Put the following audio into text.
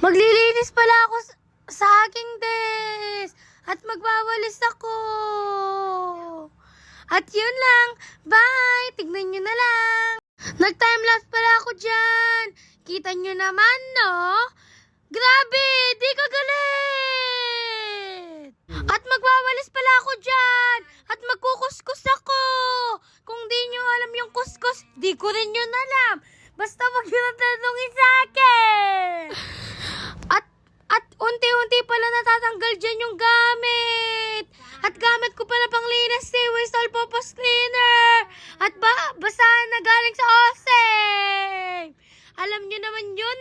Maglilinis pala ako sa aking desk at magwawalis ako. At yun lang. Bye! Tignan nyo na lang. Nag-timelapse pala ako dyan. Kita nyo naman, no? Grabe! Di ka galit! At magwawalis pala ako dyan. At magkukuskus ako. Kung di nyo alam yung kuskus, di ko rin yun alam. Basta wag nyo na tanongin sa akin. At unti-unti pala natatanggal dyan yung gamit. At gamit ko pala pang linis si Waste All Purpose Cleaner. At basahan na galing sa OSEC. Alam nyo naman yun,